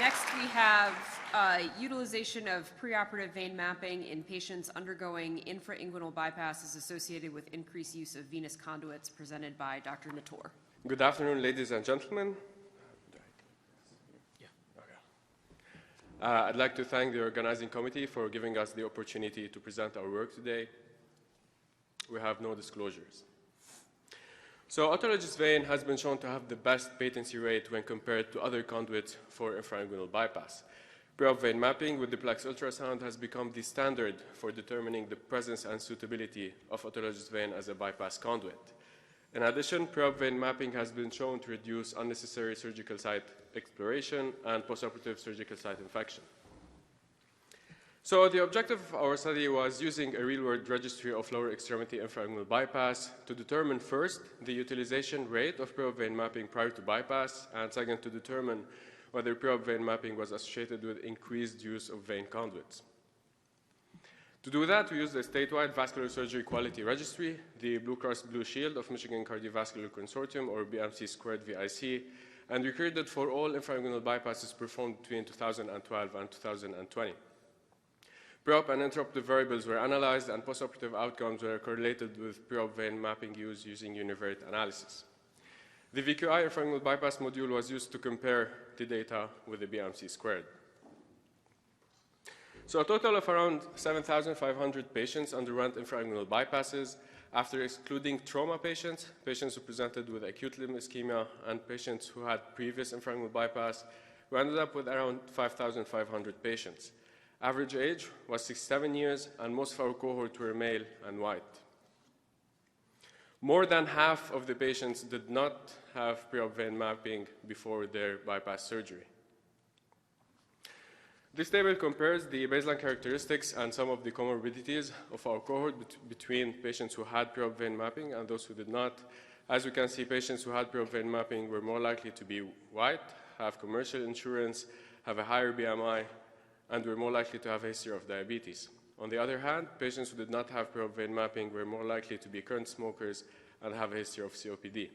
Next, we have utilization of preoperative vein mapping in patients undergoing infra-inguinal bypass is associated with increased use of venous conduits, presented by Dr. Nator. Good afternoon, ladies and gentlemen. I'd like to thank the organizing committee for giving us the opportunity to present our work today. We have no disclosures. So autologous vein has been shown to have the best patency rate when compared to other conduits for infra-inguinal bypass. Preop vein mapping with duplex ultrasound has become the standard for determining the presence and suitability of autologous vein as a bypass conduit. In addition, preop vein mapping has been shown to reduce unnecessary surgical site exploration and postoperative surgical site infection. So the objective of our study was using a real-world registry of lower extremity infra-inguinal bypass to determine first the utilization rate of preop vein mapping prior to bypass, and second to determine whether preop vein mapping was associated with increased use of vein conduits. To do that, we used a statewide vascular surgery quality registry, the Blue Cross Blue Shield of Michigan Cardiovascular Consortium, or BMC squared VIC, and recorded for all infra-inguinal bypasses performed between 2012 and 2020. Preop and intraoperative variables were analyzed, and postoperative outcomes were correlated with preop vein mapping use using univariate analysis. The VQI infra-inguinal bypass module was used to compare the data with the BMC squared. So a total of around 7,500 patients underwent infra-inguinal bypasses. After excluding trauma patients, patients who presented with acute limb ischemia, and patients who had previous infra-inguinal bypass, we ended up with around 5,500 patients. Average age was 67 years, and most of our cohort were male and white. More than half of the patients did not have preop vein mapping before their bypass surgery. This table compares the baseline characteristics and some of the comorbidities of our cohort between patients who had preop vein mapping and those who did not. As we can see, patients who had preop vein mapping were more likely to be white, have commercial insurance, have a higher BMI, and were more likely to have a history of diabetes. On the other hand, patients who did not have preop vein mapping were more likely to be current smokers and have a history of COPD.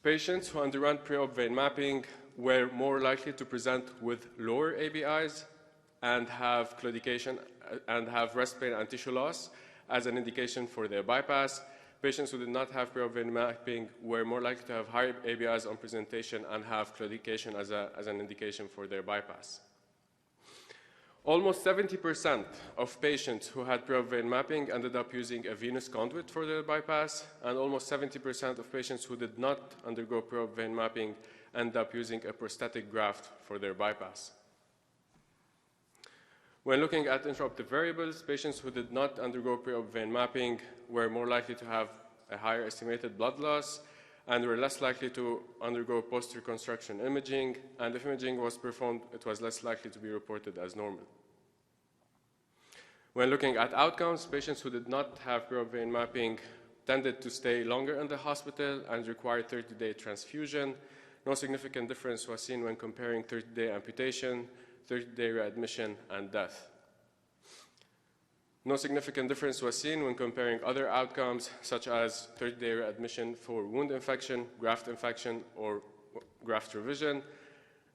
Patients who underwent preop vein mapping were more likely to present with lower ABIs and have claudication and have rest pain and tissue loss as an indication for their bypass. Patients who did not have preop vein mapping were more likely to have higher ABIs on presentation and have claudication as an indication for their bypass. Almost 70% of patients who had preop vein mapping ended up using a venous conduit for their bypass, and almost 70% of patients who did not undergo preop vein mapping ended up using a prosthetic graft for their bypass. When looking at intraoperative variables, patients who did not undergo preop vein mapping were more likely to have a higher estimated blood loss and were less likely to undergo post-reconstruction imaging, and if imaging was performed, it was less likely to be reported as normal. When looking at outcomes, patients who did not have preop vein mapping tended to stay longer in the hospital and required 30-day transfusion. No significant difference was seen when comparing 30-day amputation, 30-day readmission, and death. No significant difference was seen when comparing other outcomes, such as 30-day readmission for wound infection, graft infection, or graft revision.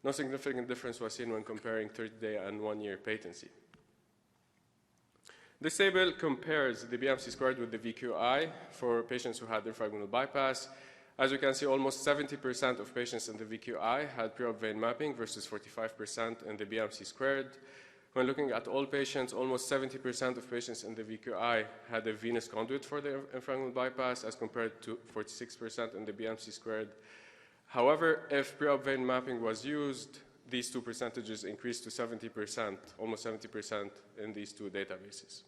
No significant difference was seen when comparing 30-day and 1-year patency. This table compares the BMC squared with the VQI for patients who had infra-inguinal bypass. As you can see, almost 70% of patients in the VQI had preop vein mapping versus 45% in the BMC squared. When looking at all patients, almost 70% of patients in the VQI had a venous conduit for the infra-inguinal bypass as compared to 46% in the BMC squared. However, if preop vein mapping was used, these two percentages increased to 70%, almost 70% in these two databases.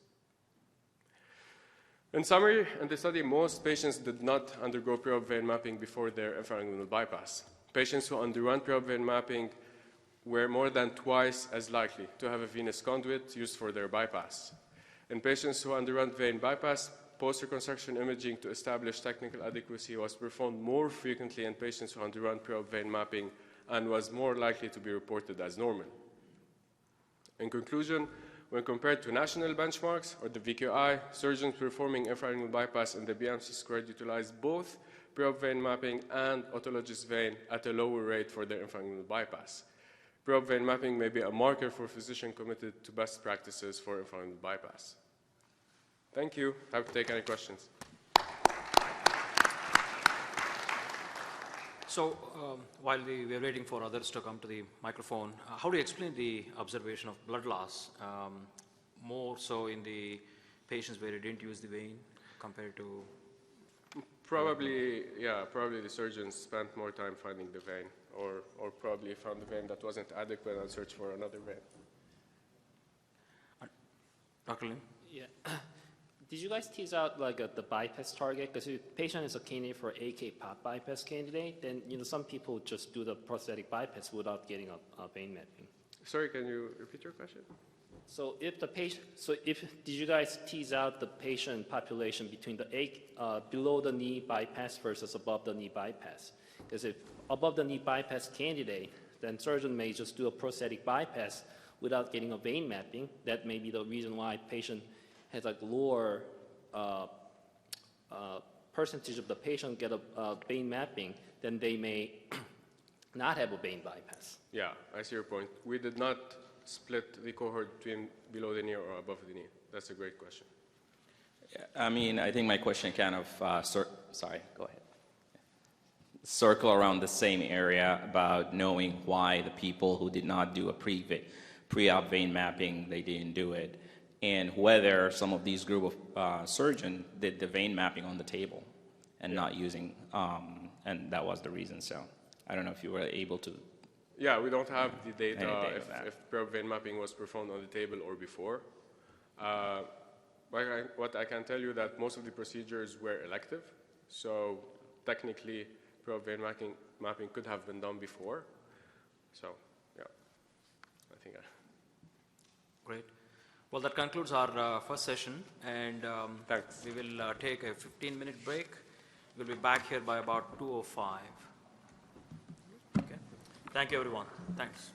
In summary, in the study, most patients did not undergo preop vein mapping before their infra-inguinal bypass. Patients who underwent preop vein mapping were more than twice as likely to have a venous conduit used for their bypass. In patients who underwent vein bypass, post-reconstruction imaging to establish technical adequacy was performed more frequently in patients who underwent preop vein mapping and was more likely to be reported as normal. In conclusion, when compared to national benchmarks or the VQI, surgeons performing infra-inguinal bypass in the BMC squared utilized both pre-op vein mapping and autologous vein at a lower rate for their infra-inguinal bypass. Pre-op vein mapping may be a marker for physicians committed to best practices for infra-inguinal bypass. Thank you. Happy to take any questions. So while we were waiting for others to come to the microphone, how do you explain the observation of blood loss, more so in the patients where you didn't use the vein compared to? Probably, yeah, probably the surgeons spent more time finding the vein, or probably found the vein that wasn't adequate and searched for another vein. Dr. Lim? Yeah. Did you guys tease out like the bypass target? Because if the patient is a candidate for AK pop bypass candidate, then some people just do the prosthetic bypass without getting a vein mapping. Sorry, can you repeat your question? So if the patient, did you guys tease out the patient population between the below the knee bypass versus above the knee bypass? Because if above the knee bypass candidate, then surgeon may just do a prosthetic bypass without getting a vein mapping. That may be the reason why patient has like lower percentage of the patient get a vein mapping, then they may not have a vein bypass. Yeah, I see your point. We did not split the cohort between below the knee or above the knee. That's a great question. I mean, I think my question kind of, sorry, go ahead. Circle around the same area about knowing why the people who did not do a pre-op vein mapping, they didn't do it, and whether some of these group of surgeons did the vein mapping on the table and not using, and that was the reason. So I don't know if you were able to. Yeah, we don't have the data if pre-op vein mapping was performed on the table or before. What I can tell you that most of the procedures were elective, so technically pre-op vein mapping could have been done before. So yeah, I think. Great. Well, that concludes our first session, and Thanks. we will take a 15-minute break. We'll be back here by about 2:05. Okay. Thank you, everyone. Thanks.